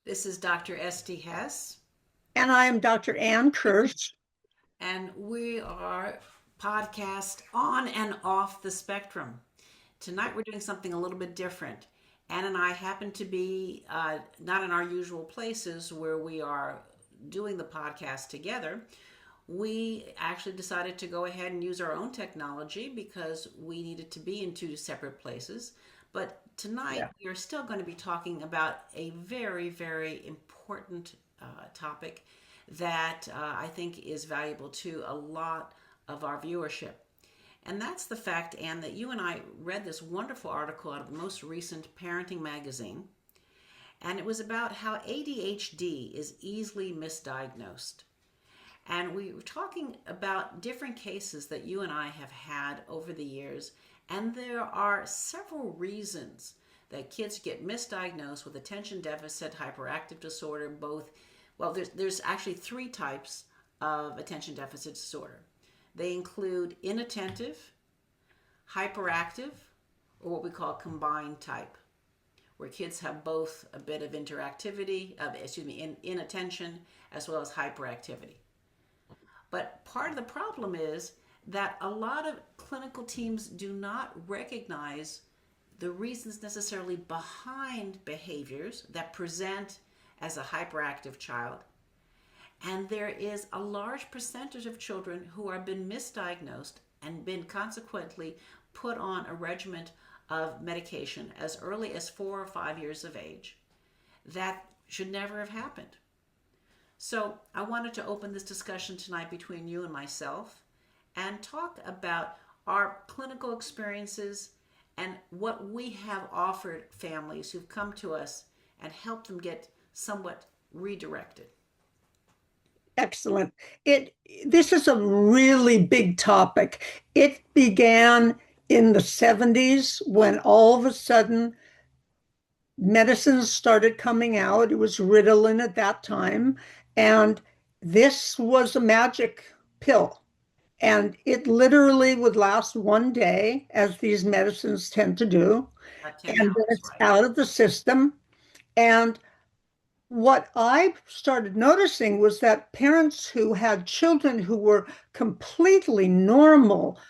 This is Dr. S.D. Hess, And I am Dr. Ann Kirsch. and we are podcast on and off the spectrum. Tonight we're doing something a little bit different. Ann and I happen to be not in our usual places where we are doing the podcast together. We actually decided to go ahead and use our own technology because we needed to be in two separate places. But tonight Yeah. we are still going to be talking about a very, very important topic that I think is valuable to a lot of our viewership. And that's the fact, Anne, that you and I read this wonderful article out of the most recent parenting magazine. And it was about how ADHD is easily misdiagnosed. And we were talking about different cases that you and I have had over the years. And there are several reasons that kids get misdiagnosed with attention deficit hyperactive disorder, both, well, there's actually three types of attention deficit disorder. They include inattentive, hyperactive, or what we call combined type, where kids have both a bit of interactivity, inattention, as well as hyperactivity. But part of the problem is that a lot of clinical teams do not recognize the reasons necessarily behind behaviors that present as a hyperactive child. And there is a large percentage of children who have been misdiagnosed and been consequently put on a regimen of medication as early as 4 or 5 years of age. That should never have happened. So I wanted to open this discussion tonight between you and myself and talk about our clinical experiences and what we have offered families who've come to us and helped them get somewhat redirected. Excellent. This is a really big topic. It began in the 70s when all of a sudden medicines started coming out. It was Ritalin at that time, and this was a magic pill. And it literally would last one day, as these medicines tend to do, About 10 and then hours, it's right? out of the system. And what I started noticing was that parents who had children who were completely normal,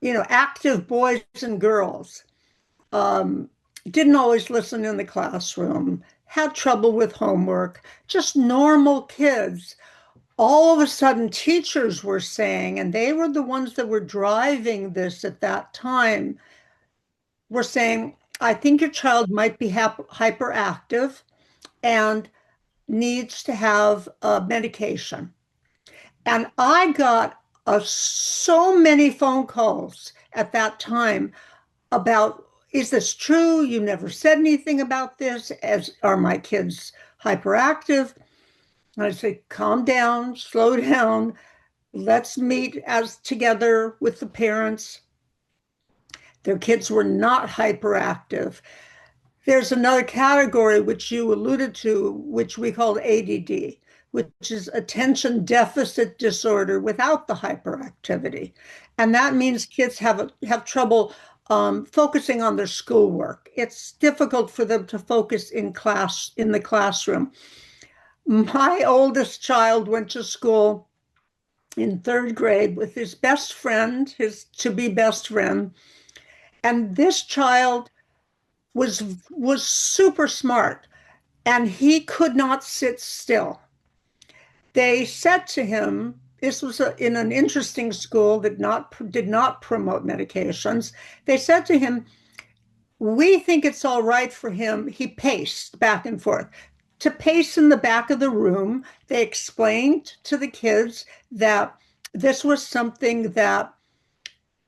active boys and girls, um, didn't always listen in the classroom, had trouble with homework, just normal kids. All of a sudden, teachers were saying, and they were the ones that were driving this at that time, were saying, I think your child might be hyperactive and needs to have medication. And I got so many phone calls at that time about, is this true? You never said anything about this. As are my kids hyperactive? And I say, calm down, slow down. Let's meet as together with the parents. Their kids were not hyperactive. There's another category which you alluded to, which we call ADD, which is attention deficit disorder without the hyperactivity. And that means kids have trouble focusing on their schoolwork. It's difficult for them to focus in the classroom. My oldest child went to school in third grade with his best friend, his to-be best friend, and this child was super smart, and he could not sit still. They said to him, this was in an interesting school that did not promote medications. They said to him, we think it's all right for him. He paced back and forth. To pace in the back of the room, they explained to the kids that this was something that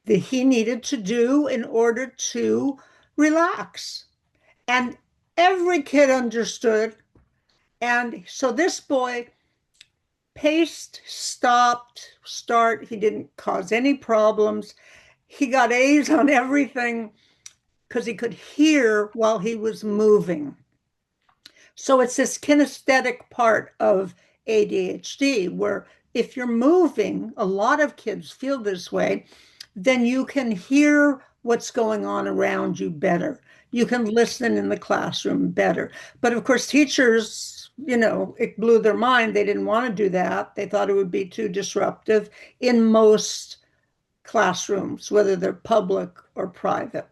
he needed to do in order to relax. And every kid understood. And so this boy paced, stopped, start. He didn't cause any problems. He got A's on everything because he could hear while he was moving. So it's this kinesthetic part of ADHD where if you're moving, a lot of kids feel this way, then you can hear what's going on around you better. You can listen in the classroom better. But of course, teachers it blew their mind. They didn't want to do that. They thought it would be too disruptive in most classrooms, whether they're public or private.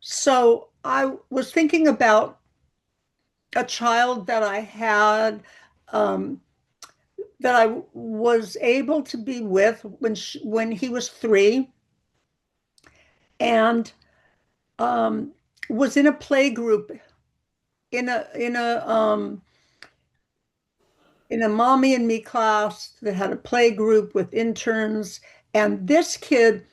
So I was thinking about a child that I had, um, that I was able to be with when he was 3, and um, was in a play group in a mommy and me class that had a play group with interns. And this kid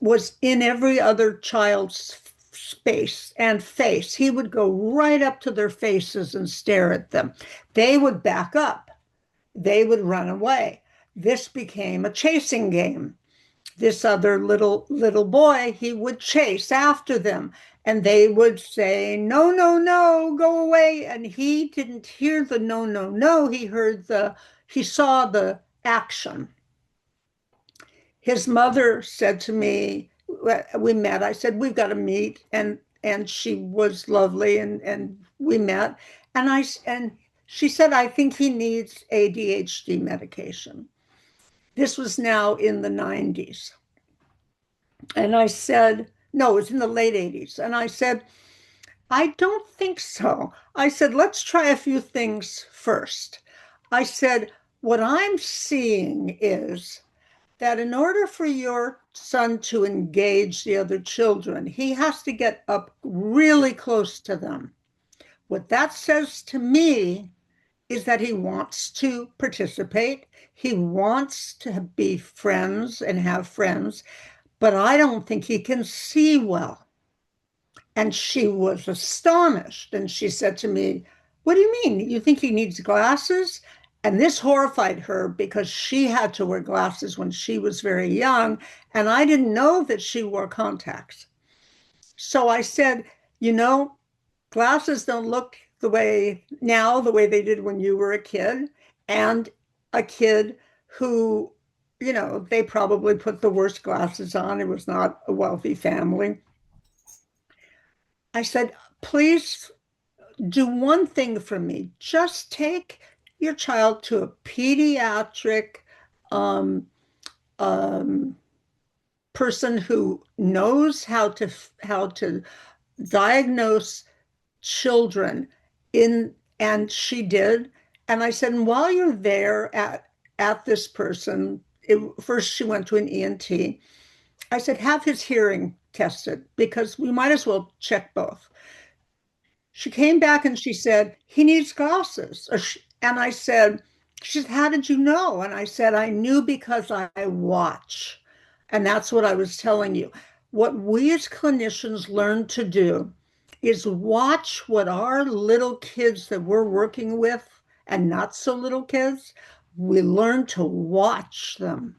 was in every other child's space and face. He would go right up to their faces and stare at them. They would back up, they would run away. This became a chasing game. This other little boy, he would chase after them, and they would say, no, no, no, go away. And he didn't hear the no, no, no. He saw the action. His mother said to me, we met. I said, we've got to meet. And she was lovely, and we met. And she said, I think he needs ADHD medication. This was now in the 90s. And I said, no, it was in the late 80s. And I said, I don't think so. I said, let's try a few things first. I said, what I'm seeing is that in order for your son to engage the other children, he has to get up really close to them. What that says to me is that he wants to participate. He wants to be friends and have friends, but I don't think he can see well. And she was astonished. And she said to me, what do you mean? You think he needs glasses? And this horrified her because she had to wear glasses when she was very young. And I didn't know that she wore contacts. So I said, you know, glasses don't look the way they did when you were a kid. And a kid who, they probably put the worst glasses on. It was not a wealthy family. I said, please do one thing for me. Just take your child to a pediatric um, um, person who knows how to diagnose children in. And she did. And I said, and while you're there at this person, first she went to an ENT. I said, have his hearing tested because we might as well check both. She came back and she said, he needs glasses. And I said, she said, how did you know? And I said, I knew because I watch. And that's what I was telling you. What we as clinicians learn to do is watch what our little kids that we're working with and not so little kids, we learn to watch them,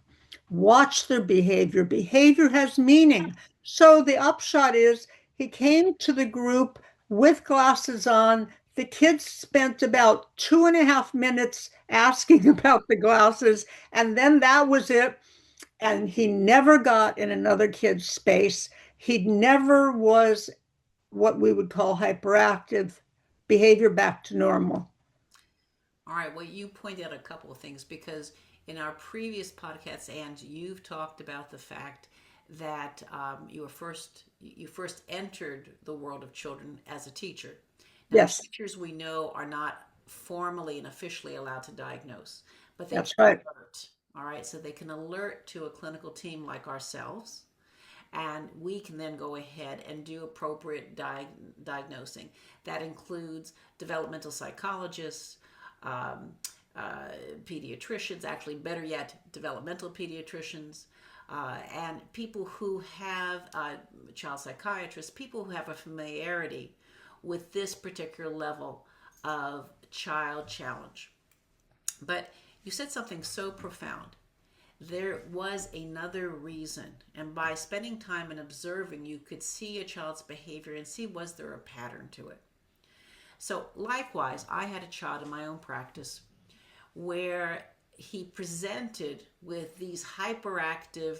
watch their behavior. Behavior has meaning. So the upshot is he came to the group with glasses on. The kids spent about 2.5 minutes asking about the glasses, and then that was it. And he never got in another kid's space. He never was what we would call hyperactive, behavior back to normal. All right. Well, you pointed out a couple of things because in our previous podcasts, and you've talked about the fact that you first entered the world of children as a teacher. Now, Yes, teachers we know are not formally and officially allowed to diagnose, but they that's can right. alert. All right, so they can alert to a clinical team like ourselves, and we can then go ahead and do appropriate diagnosing. That includes developmental psychologists, um, pediatricians, actually, better yet, developmental pediatricians, and people who have child psychiatrists, people who have a familiarity with this particular level of child challenge. But you said something so profound. There was another reason, and by spending time and observing, you could see a child's behavior and see was there a pattern to it. So, likewise, I had a child in my own practice where he presented with these hyperactive,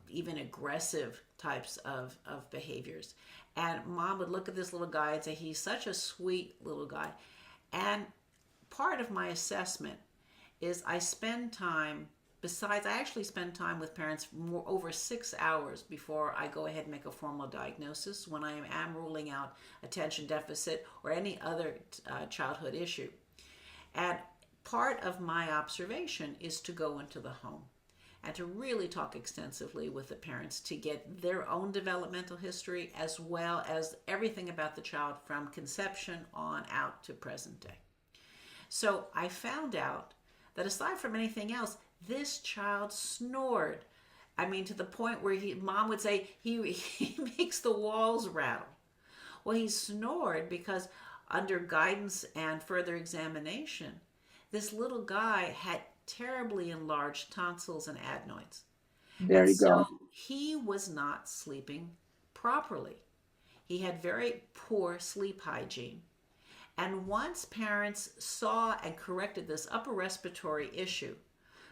even aggressive types of behaviors. And mom would look at this little guy and say, he's such a sweet little guy. And part of my assessment is I spend time, besides, I actually spend time with parents more over 6 hours before I go ahead and make a formal diagnosis when I am ruling out attention deficit or any other childhood issue. And part of my observation is to go into the home and to really talk extensively with the parents to get their own developmental history as well as everything about the child from conception on out to present day. So I found out that aside from anything else, this child snored. I mean, to the point where mom would say he makes the walls rattle. Well, he snored because under guidance and further examination, this little guy had terribly enlarged tonsils and adenoids. There And you so go. he was not sleeping properly. He had very poor sleep hygiene. And once parents saw and corrected this upper respiratory issue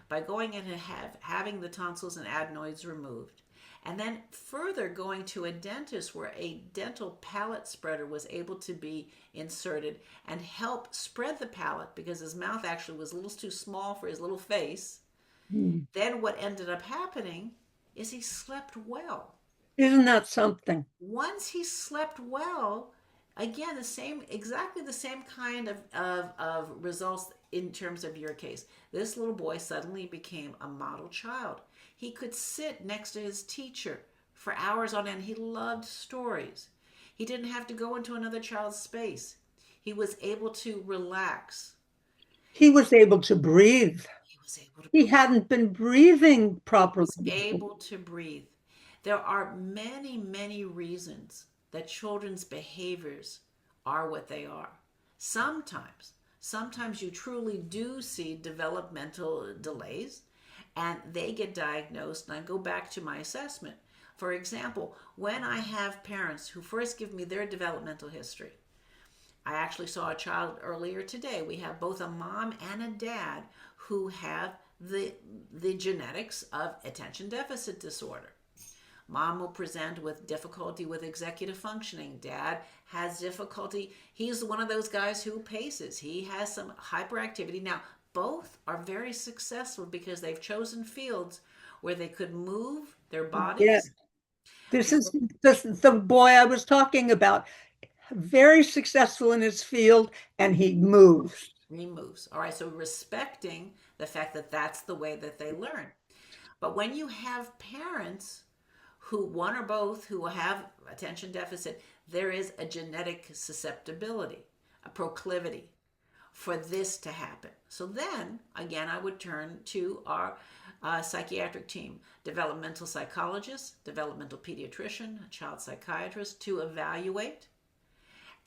by going in and having the tonsils and adenoids removed, and then further going to a dentist where a dental palate spreader was able to be inserted and help spread the palate because his mouth actually was a little too small for his little face, Hmm. then what ended up happening is he slept well. Isn't that something? Once he slept well, again, exactly the same kind of results in terms of your case. This little boy suddenly became a model child. He could sit next to his teacher for hours on end. He loved stories. He didn't have to go into another child's space. He was able to relax. He was able to breathe. He was able to He hadn't been breathing He properly was before. able to breathe. There are many, many reasons that children's behaviors are what they are. Sometimes you truly do see developmental delays and they get diagnosed. And I go back to my assessment. For example, when I have parents who first give me their developmental history, I actually saw a child earlier today. We have both a mom and a dad who have the genetics of attention deficit disorder. Mom will present with difficulty with executive functioning. Dad has difficulty. He's one of those guys who paces. He has some hyperactivity. Now, both are very successful because they've chosen fields where they could move their Yeah, bodies. this is the boy I was talking about. Very successful in his field, and he moves. Removes. All right, so respecting the fact that that's the way that they learn. But when you have parents who, one or both, who have attention deficit, there is a genetic susceptibility, a proclivity for this to happen. So then, again, I would turn to our psychiatric team, developmental psychologist, developmental pediatrician, a child psychiatrist, to evaluate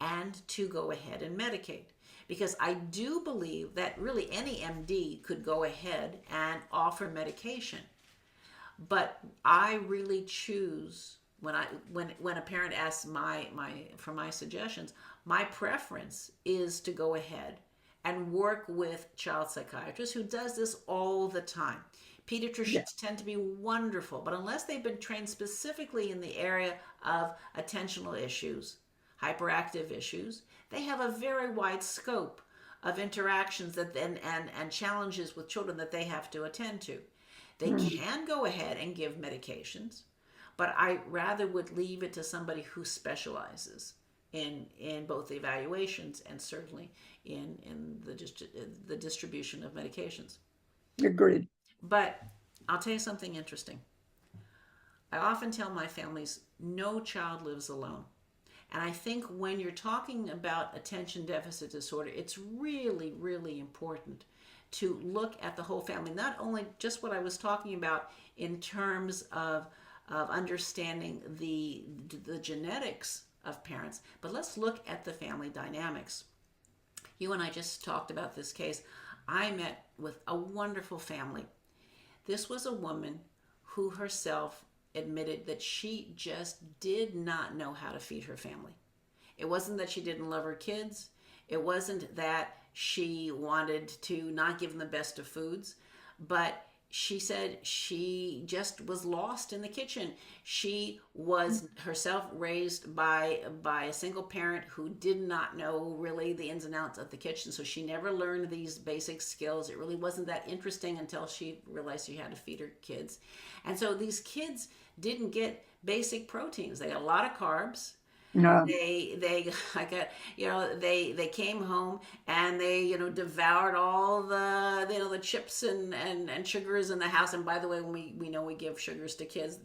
and to go ahead and medicate. Because I do believe that really any MD could go ahead and offer medication. But I really choose when a parent asks for my suggestions, my preference is to go ahead and work with child psychiatrists who does this all the time. Yeah. Pediatricians tend to be wonderful, but unless they've been trained specifically in the area of attentional issues, hyperactive issues, they have a very wide scope of interactions that then and challenges with children that they have to attend to. They Hmm. can go ahead and give medications, but I rather would leave it to somebody who specializes in both the evaluations and certainly in the distribution of medications. Agreed. But I'll tell you something interesting. I often tell my families no child lives alone. And I think when you're talking about attention deficit disorder, it's really, really important to look at the whole family, not only just what I was talking about in terms of understanding the genetics of parents, but let's look at the family dynamics. You and I just talked about this case. I met with a wonderful family. This was a woman who herself admitted that she just did not know how to feed her family. It wasn't that she didn't love her kids. It wasn't that she wanted to not give them the best of foods, but she said she just was lost in the kitchen. She was herself raised by a single parent who did not know really the ins and outs of the kitchen, so she never learned these basic skills. It really wasn't that interesting until she realized she had to feed her kids. And so these kids didn't get basic proteins. They got a lot of carbs. No. They I got, they came home and they, devoured all the, the chips and sugars in the house. And by the way, when we know we give sugars to kids,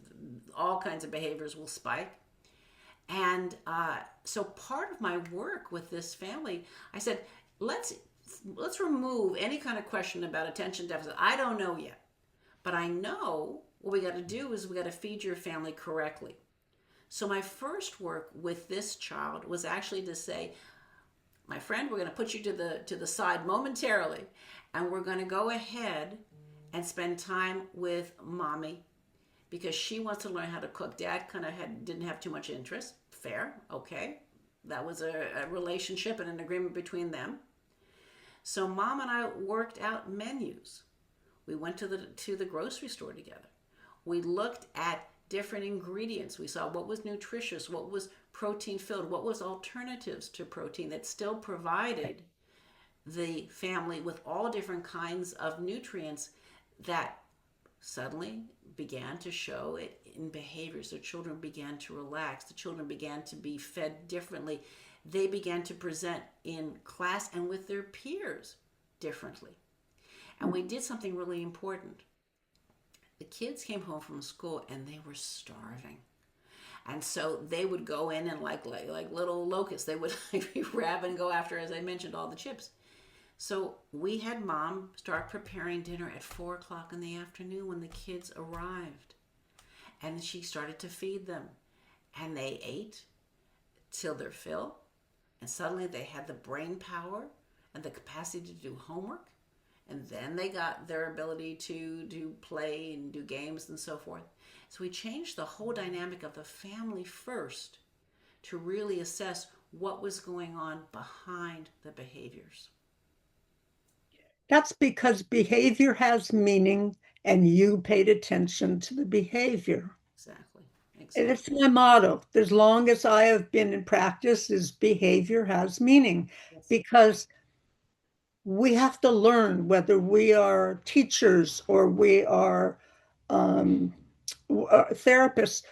all kinds of behaviors will spike. And so part of my work with this family, I said, let's remove any kind of question about attention deficit. I don't know yet, but I know what we got to do is we got to feed your family correctly. So my first work with this child was actually to say, my friend, we're going to put you to the side momentarily, and we're going to go ahead and spend time with mommy because she wants to learn how to cook. Dad kind of didn't have too much interest. Fair, okay. That was a relationship and an agreement between them. So mom and I worked out menus. We went to the grocery store together. We looked at different ingredients. We saw what was nutritious, what was protein filled, what was alternatives to protein that still provided the family with all different kinds of nutrients that suddenly began to show it in behaviors. The children began to relax. The children began to be fed differently. They began to present in class and with their peers differently. And we did something really important. The kids came home from school and they were starving. And so they would go in and like little locusts, they would grab and go after, as I mentioned, all the chips. So we had mom start preparing dinner at 4 o'clock in the afternoon when the kids arrived. And she started to feed them. And they ate till their fill. And suddenly they had the brain power and the capacity to do homework. And then they got their ability to do play and do games and so forth. So we changed the whole dynamic of the family first to really assess what was going on behind the behaviors. That's because behavior has meaning and you paid attention to the behavior. Exactly. And Exactly. it's my motto, as long as I have been in practice, is behavior has meaning Yes. because we have to learn whether we are teachers or we are um, therapists.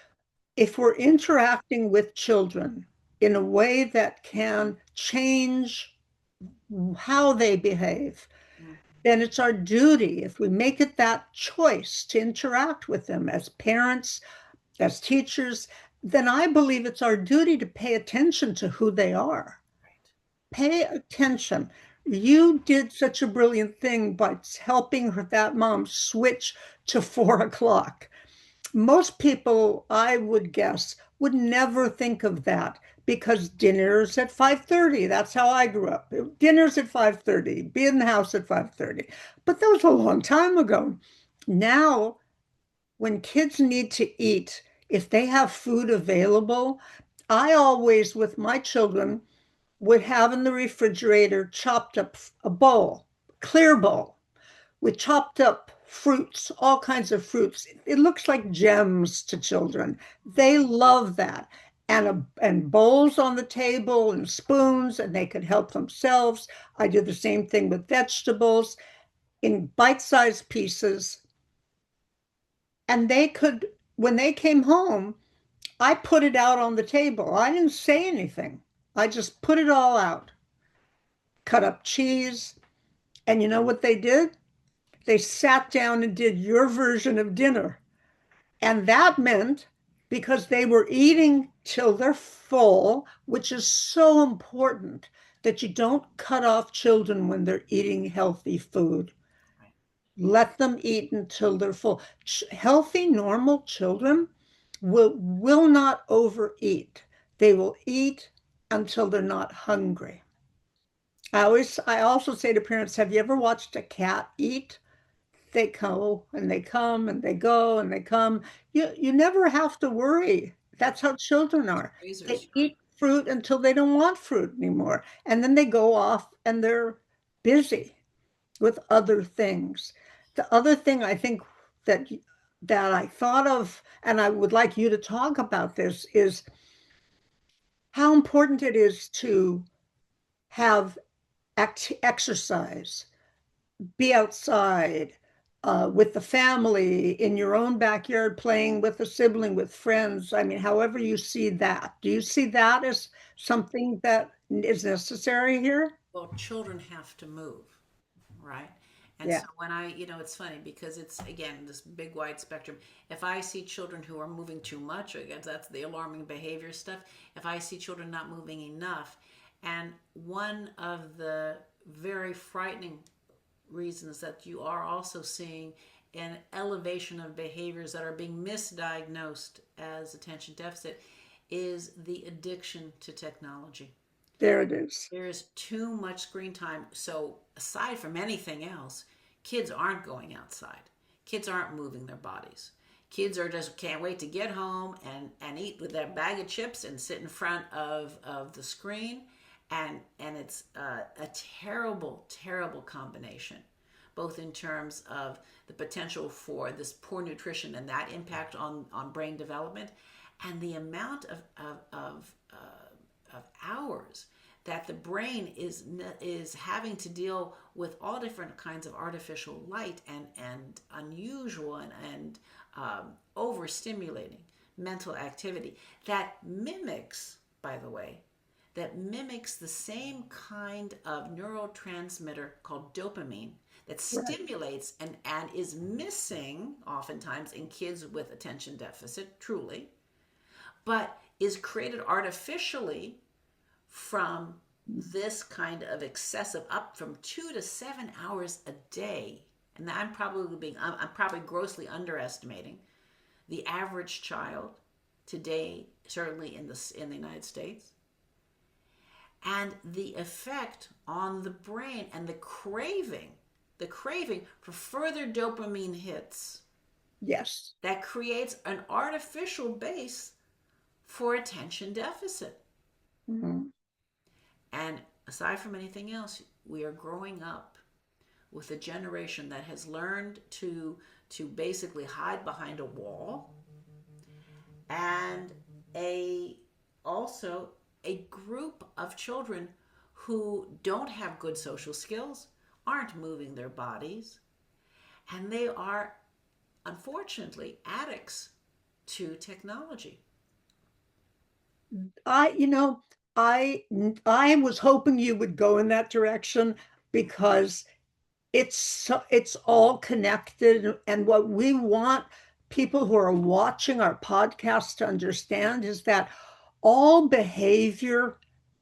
If we're interacting with children in a way that can change how they behave, Mm. then it's our duty, if we make it that choice to interact with them as parents, as teachers, then I believe it's our duty to pay attention to who they are. Right. Pay attention. You did such a brilliant thing by helping that mom switch to 4 o'clock. Most people, I would guess, would never think of that because dinner's at 5:30. That's how I grew up. Dinner's at 5:30. Be in the house at 5:30. But that was a long time ago. Now, when kids need to eat, if they have food available, I always, with my children, would have in the refrigerator chopped up a bowl, clear bowl, with chopped up fruits, all kinds of fruits. It looks like gems to children. They love that. And bowls on the table and spoons, and they could help themselves. I do the same thing with vegetables in bite-sized pieces. And they could, when they came home, I put it out on the table. I didn't say anything. I just put it all out. Cut up cheese. And you know what they did? They sat down and did your version of dinner. And that meant because they were eating till they're full, which is so important that you don't cut off children when they're eating healthy food. Right. Let them eat until they're full. Healthy, normal children will not overeat. They will eat until they're not hungry. I also say to parents, have you ever watched a cat eat? They go and they come and they go and they come. You never have to worry. That's how children are. They Razors. eat fruit until they don't want fruit anymore. And then they go off and they're busy with other things. the other thing I think that that I thought of, and I would like you to talk about this, is how important it is to have exercise, be outside with the family, in your own backyard, playing with a sibling, with friends. I mean, however you see that. Do you see that as something that is necessary here? Well, children have to move, right? And Yeah, so when it's funny because it's again this big wide spectrum. If I see children who are moving too much, again, that's the alarming behavior stuff. If I see children not moving enough, and one of the very frightening reasons that you are also seeing an elevation of behaviors that are being misdiagnosed as attention deficit is the addiction to technology. there it is. There's too much screen time. So, aside from anything else, kids aren't going outside. Kids aren't moving their bodies. Kids are just can't wait to get home and eat with their bag of chips and sit in front of the screen. And it's a terrible, terrible combination, both in terms of the potential for this poor nutrition and that impact on brain development, and the amount of hours that the brain is having to deal with all different kinds of artificial light and unusual and overstimulating mental activity that mimics, by the way, that mimics the same kind of neurotransmitter called dopamine that Right. stimulates and is missing oftentimes in kids with attention deficit, truly, but is created artificially from this kind of excessive up from 2 to 7 hours a day. And I'm probably grossly underestimating the average child today, certainly in the United States, and the effect on the brain and the craving for further dopamine hits Yes. that creates an artificial base for attention deficit. Mhm. And aside from anything else, we are growing up with a generation that has learned to basically hide behind a wall, and a also a group of children who don't have good social skills, aren't moving their bodies, and they are unfortunately addicts to technology. I, you know, I I was hoping you would go in that direction because it's all connected. And what we want people who are watching our podcast to understand is that all behavior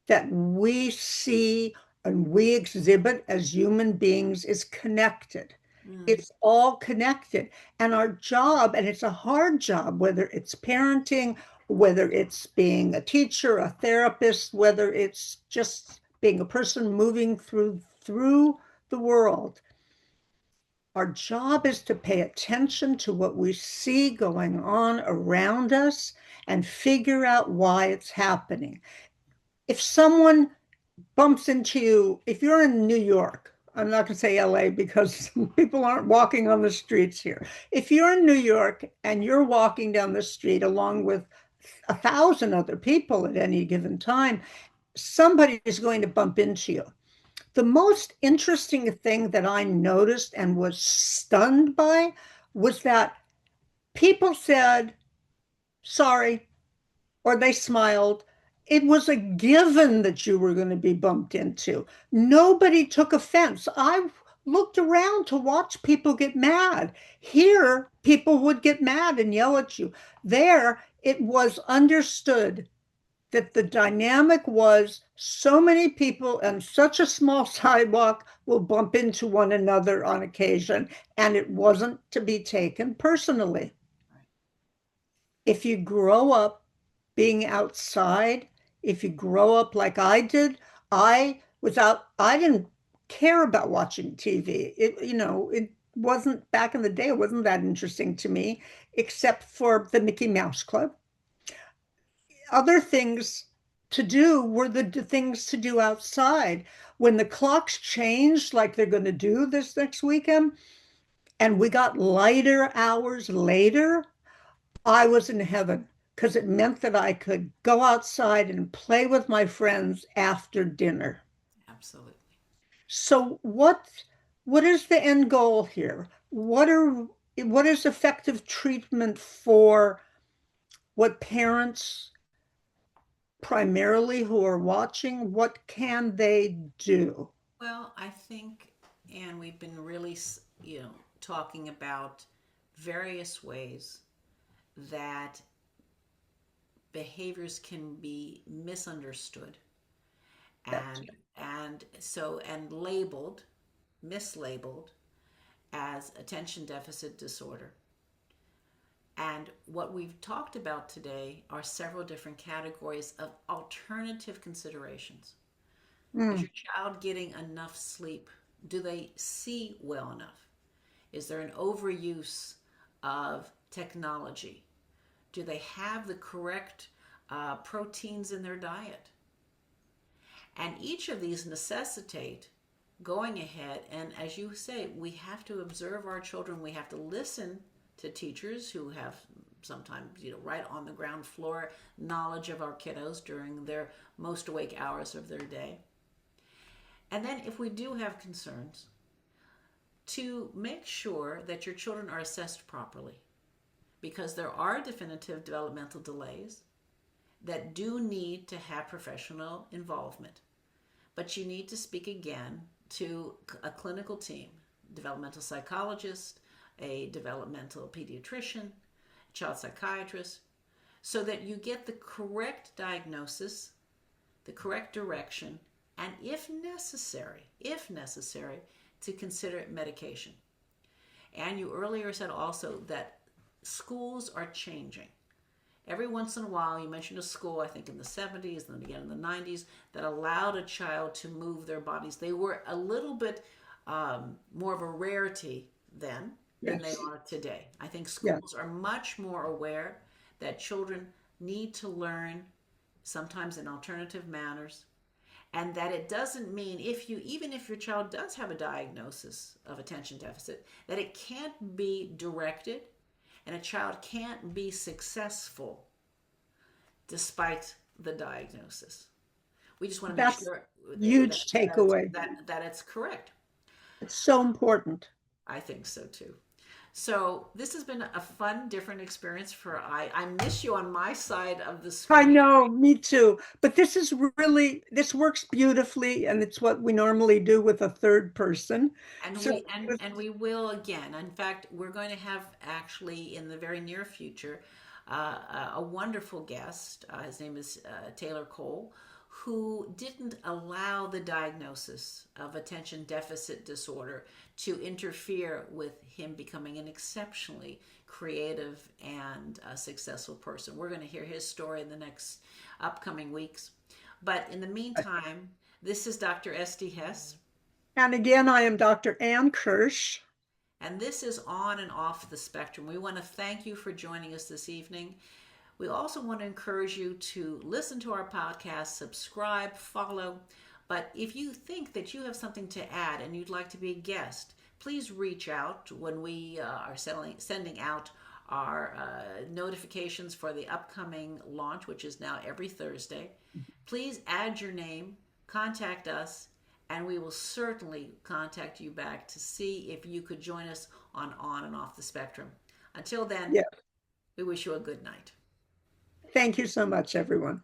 that we see and we exhibit as human beings is connected. Mm. It's all connected. And our job, and it's a hard job, whether it's parenting, whether it's being a teacher, a therapist, whether it's just being a person moving through the world. Our job is to pay attention to what we see going on around us and figure out why it's happening. If someone bumps into you, if you're in New York, I'm not going to say LA because people aren't walking on the streets here. If you're in New York and you're walking down the street along with 1,000 other people at any given time, somebody is going to bump into you. The most interesting thing that I noticed and was stunned by was that people said, sorry, or they smiled. It was a given that you were going to be bumped into. Nobody took offense. I looked around to watch people get mad. Here, people would get mad and yell at you. There, it was understood that the dynamic was so many people and such a small sidewalk will bump into one another on occasion, and it wasn't to be taken personally. If you grow up being outside, if you grow up like I did, I didn't care about watching TV. It wasn't back in the day, it wasn't that interesting to me, except for the Mickey Mouse Club. Other things to do were the things to do outside. When the clocks changed, like they're going to do this next weekend, and we got lighter hours later, I was in heaven because it meant that I could go outside and play with my friends after dinner. Absolutely. So what is the end goal here? What is effective treatment for what parents primarily who are watching, what can they do? Well, I think, and we've been really, talking about various ways that behaviors can be misunderstood That's and labeled, mislabeled as attention deficit disorder. And what we've talked about today are several different categories of alternative considerations. Is mm, your child getting enough sleep? Do they see well enough? Is there an overuse of technology? Do they have the correct proteins in their diet? And each of these necessitate going ahead. And as you say, we have to observe our children. We have to listen to teachers who have sometimes, right on the ground floor knowledge of our kiddos during their most awake hours of their day. And then if we do have concerns, to make sure that your children are assessed properly, because there are definitive developmental delays that do need to have professional involvement. But you need to speak again to a clinical team, developmental psychologist, a developmental pediatrician, child psychiatrist, so that you get the correct diagnosis, the correct direction, and if necessary, to consider medication. And you earlier said also that schools are changing. Every once in a while, you mentioned a school, I think in the 70s and then again in the 90s, that allowed a child to move their bodies. They were a little bit more of a rarity then than they yes, are today. I think yes. schools are much more aware that children need to learn, sometimes in alternative manners, and that it doesn't mean even if your child does have a diagnosis of attention deficit, that it can't be directed and a child can't be successful despite the diagnosis. We just want to make That's sure that, huge that, it's, takeaway. that it's correct. It's so important. I think so too. So this has been a fun, different experience for I miss you on my side of the I screen. know, me too. But this works beautifully, and it's what we normally do with a third person. And So, we will again. In fact, we're going to have actually in the very near future a wonderful guest. His name is Taylor Cole, who didn't allow the diagnosis of attention deficit disorder to interfere with him becoming an exceptionally creative and successful person. We're going to hear his story in the next upcoming weeks. But in the meantime, this is Dr. Esty Hess. and again, I am Dr. Ann Kirsch. And this is On and Off the Spectrum. We want to thank you for joining us this evening. We also want to encourage you to listen to our podcast, subscribe, follow. But if you think that you have something to add and you'd like to be a guest, please reach out when we are sending out our notifications for the upcoming launch, which is now every Thursday. Please add your name, contact us, and we will certainly contact you back to see if you could join us on and Off the Spectrum. Until then, Yeah. we wish you a good night. Thank you so much, everyone.